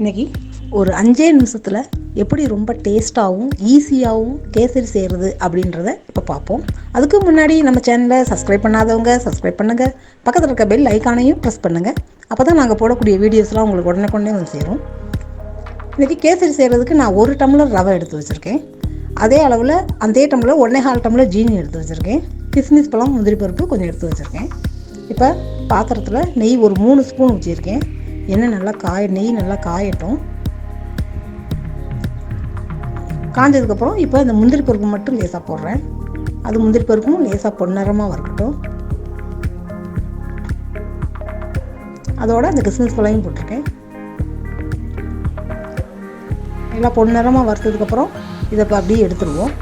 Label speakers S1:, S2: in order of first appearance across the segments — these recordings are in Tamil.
S1: இன்றைக்கி ஒரு 5 நிமிஷத்தில் எப்படி ரொம்ப டேஸ்ட்டாகவும் ஈஸியாகவும் கேசரி செய்கிறது அப்படின்றத இப்போ பார்ப்போம். அதுக்கு முன்னாடி நம்ம சேனலை சப்ஸ்கிரைப் பண்ணாதவங்க சப்ஸ்கிரைப் பண்ணுங்கள். பக்கத்தில் இருக்க பெல் ஐக்கானையும் ப்ரெஸ் பண்ணுங்கள். அப்போ தான் நாங்கள் போடக்கூடிய வீடியோஸ்லாம் உங்களுக்கு உடனே வந்து சேரும். இன்றைக்கி கேசரி செய்கிறதுக்கு நான் 1 டம்ளர் ரவை எடுத்து வச்சுருக்கேன். அதே அளவில் அதே டம்ளர் 1.25 டம்ளர் ஜீனி எடுத்து வச்சுருக்கேன். கிஸ்மிஸ் பழம், முந்திரி பருப்பு கொஞ்சம் எடுத்து வச்சுருக்கேன். இப்போ பாத்திரத்தில் நெய் ஒரு 3 ஸ்பூன் ஊற்றிருக்கேன். நெய் நல்லா காயட்டும். காஞ்சதுக்கப்புறம் இப்போ இந்த முந்திரி பருப்பு மட்டும் லேசாக போடுறேன். அது முந்திரி பருப்பும் லேசாக பொன்னிறமாக வறுக்கட்டும். அதோட இந்த கிஸ்மிஸ் பழமும் போட்டிருக்கேன். எல்லாம் பொன்னிறமாக வறுத்ததுக்கப்புறம் இதை இப்போ அப்படியே எடுத்துடுவோம்.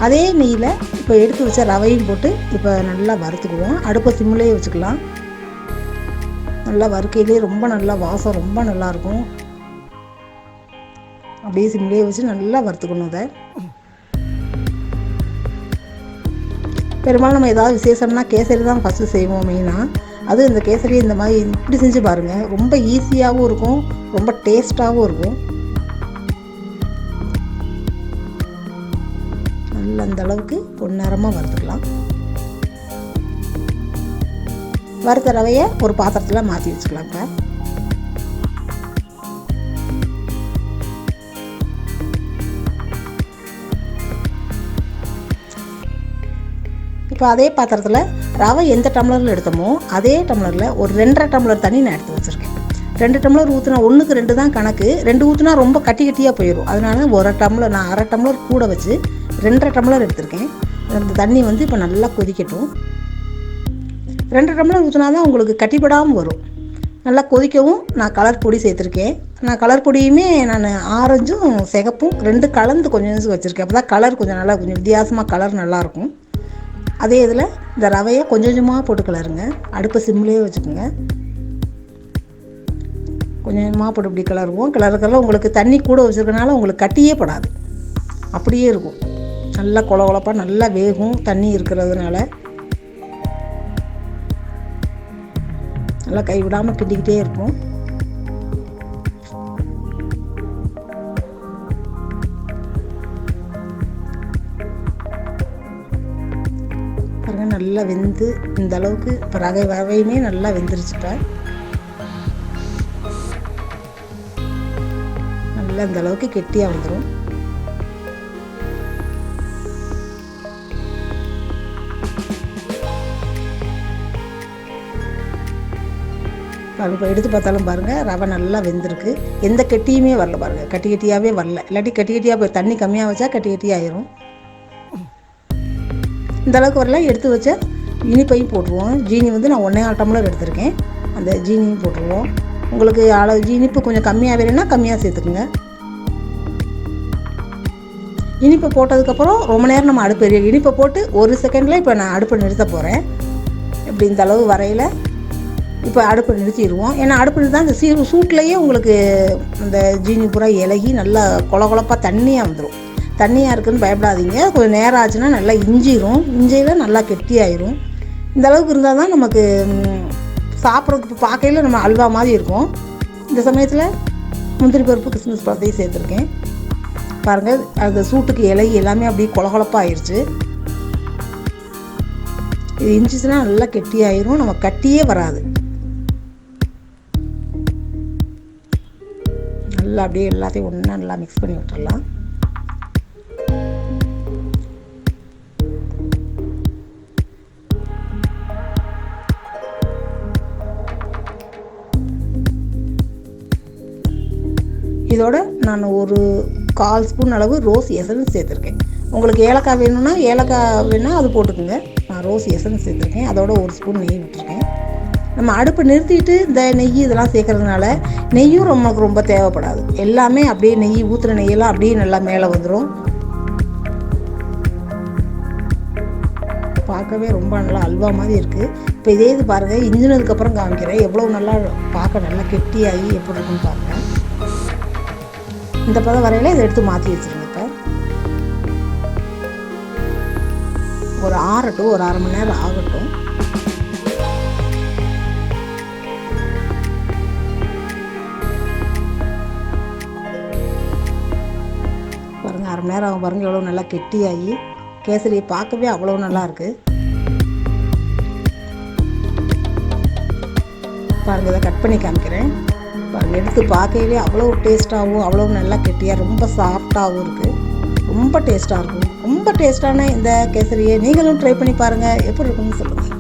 S1: அதே நெய்யில் இப்போ எடுத்து வச்ச ரவையும் போட்டு இப்போ நல்லா வறுத்துக்குவோம். அடுப்பை சிம்மிலே வச்சுக்கலாம். நல்லா வறுக்கையிலே ரொம்ப நல்லா வாசம் ரொம்ப நல்லாயிருக்கும். அப்படியே சிம்மிலே வச்சு நல்லா வறுத்துக்கணும். அதை பெரும்பாலும் நம்ம ஏதாவது விசேஷம்னா கேசரி தான் ஃபஸ்ட்டு செய்வோம் மெயினாக. அது இந்த கேசரி இந்த மாதிரி இப்படி செஞ்சு பாருங்கள். ரொம்ப ஈஸியாகவும் இருக்கும், ரொம்ப டேஸ்ட்டாகவும் இருக்கும். நல்லா அந்த அளவுக்கு பொன்னிறமாக வறுத்துக்கலாம். வறுத்த ரவையை ஒரு பாத்திரத்தில் மாற்றி வச்சுக்கலாம். இப்போ அதே பாத்திரத்தில் ரவை எந்த டம்ளரில் எடுத்தோமோ அதே டம்ளரில் ஒரு 2.5 டம்ளர் தண்ணி நான் எடுத்து வச்சுருக்கேன். 2 டம்ளர் ஊற்றினா 1க்கு 2 தான் கணக்கு. 2 ஊற்றினா ரொம்ப கட்டியாக போயிடும். அதனால 1 டம்ளர் நான் 1/2 டம்ளர் கூட வச்சு 2.5 டம்ளர் எடுத்திருக்கேன். அந்த தண்ணி வந்து இப்போ நல்லா கொதிக்கட்டும். 2 டம்ளர் ஊற்றினா தான் உங்களுக்கு கட்டிப்படாமல் வரும். நல்லா கொதிக்கவும் நான் கலர் பொடி சேர்த்துருக்கேன். நான் கலர் பொடியுமே நான் ஆரஞ்சும் சிகப்பும் 2 கலந்து கொஞ்சம் வச்சுருக்கேன். அப்போ தான் கலர் கொஞ்சம் வித்தியாசமாக கலர் நல்லாயிருக்கும். அதே இதில் இந்த ரவையை கொஞ்சம் கொஞ்சமாக போட்டு கிளறுங்க. அடுப்பை சிம்லேயே வச்சுக்கோங்க. கொஞ்சம் கொஞ்சமாக போட்டு இப்படி கிளறுவோம். கிளறுக்கெல்லாம் உங்களுக்கு தண்ணி கூட வச்சுருக்கனால உங்களுக்கு கட்டியே படாது, அப்படியே இருக்கும். நல்லா கொழப்பாக நல்லா வேகும் தண்ணி இருக்கிறதுனால. நல்லா கைவிடாமல் கிண்டிக்கிட்டே இருக்கும். பாருங்க நல்லா வெந்து இந்த அளவுக்கு இப்போ ரவையுமே நல்லா வெந்துருச்சுட்டேன். நல்லா இந்த அளவுக்கு கெட்டியாக வந்துடும். இப்போ எடுத்து பார்த்தாலும் பாருங்கள் ரவை நல்லா வெந்திருக்கு. எந்த கெட்டியுமே வரல பாருங்கள். கட்டியாகவே வரல. இல்லாட்டி கட்டியாக போய் தண்ணி கம்மியாக வச்சா கட்டியாயிரும். இந்த அளவுக்கு வரல. எடுத்து வச்ச இனிப்பையும் போட்டுருவோம். ஜீனி வந்து நான் 1.25 டம்ளர் எடுத்திருக்கேன். அந்த ஜீனியும் போட்டுருவோம். உங்களுக்கு இனிப்பு கொஞ்சம் கம்மியாக வேணும்னா கம்மியாக சேர்த்துக்குங்க. இனிப்பை போட்டதுக்கப்புறம் ரொம்ப நேரம் நம்ம அடுப்பு இனிப்பை போட்டு 1 செகண்டில் இப்போ நான் அடுப்பை நிறுத்த போகிறேன். இப்படி இந்த அளவு வரையில் இப்போ அடுப்பை நிறுத்திடுவோம். ஏன்னா அடுப்பு நிறுத்தா அந்த சூட்லேயே உங்களுக்கு அந்த ஜீனி பூரா இலகி நல்லா கொழப்பாக தண்ணியாக வந்துடும். தண்ணியாக இருக்குதுன்னு பயப்படாதீங்க. கொஞ்சம் நேரம் ஆச்சுன்னா நல்லா இஞ்சியில் நல்லா கெட்டியாயிரும். இந்த அளவுக்கு இருந்தால் தான் நமக்கு சாப்பிட்றதுக்கு பார்க்கையில் நம்ம அல்வா மாதிரி இருக்கும். இந்த சமயத்தில் முந்திரி பருப்பு கிஸ்மிஸ் பழத்தையும் சேர்த்துருக்கேன். பாருங்கள் அந்த சூட்டுக்கு இலகி எல்லாமே அப்படியே கொழப்பாக ஆயிடுச்சு. இது இஞ்சிச்சுன்னா நல்லா கெட்டியாயிரும். நம்ம கட்டியே வராது. நல்லா அப்படியே எல்லாத்தையும் ஒன்றா நல்லா மிக்ஸ் பண்ணி விட்டுடலாம். இதோட நான் ஒரு 1/4 ஸ்பூன் அளவு ரோஸ் எசன்ஸ் சேர்த்துருக்கேன். உங்களுக்கு ஏலக்காய் வேணும்னா அது போட்டுக்கோங்க. நான் ரோஸ் எசன்ஸ் சேர்த்துருக்கேன். அதோட 1 ஸ்பூன் நெய் விட்டுருக்கேன். நம்ம அடுப்பு நிறுத்திட்டு இந்த நெய் இதெல்லாம் சேர்க்கறதுனால நெய்யும் நமக்கு ரொம்ப தேவைப்படாது. எல்லாமே அப்படியே நெய் ஊற்றுன நெய்யெல்லாம் அப்படியே நல்லா மேலே வந்துடும். பார்க்கவே ரொம்ப நல்லா அல்வா மாதிரி இருக்குது. இப்போ இதே இது பாருங்கள், இஞ்சினதுக்கப்புறம் காமிக்கிறேன் எவ்வளோ நல்லா பார்க்க நல்லா கெட்டியாகி எப்படி இருக்குன்னு பாருங்கள். இந்த பதம் வரையில் இதை எடுத்து மாற்றி வச்சுருங்க. இப்போ ஒரு ஆறட்டும், ஒரு அரை மணி நேரம் ஆகட்டும். பாருங்கள், அரை மணி நேரம் ஆகும் பாருங்கள், எவ்வளோ நல்லா கெட்டியாகி கேசரியை பார்க்கவே அவ்வளோ நல்லாயிருக்கு. பாருங்கள், இதை கட் பண்ணி காமிக்கிறேன். பாருங்கள், எடுத்து பார்க்கவே அவ்வளோ டேஸ்ட்டாகவும் அவ்வளோ நல்லா கெட்டியாக ரொம்ப சாஃப்டாகவும் இருக்குது. ரொம்ப டேஸ்ட்டாக இருக்கும். ரொம்ப டேஸ்ட்டான இந்த கேசரியை நீங்களும் ட்ரை பண்ணி பாருங்கள். எப்படி இருக்குன்னு சொல்லுங்கள்.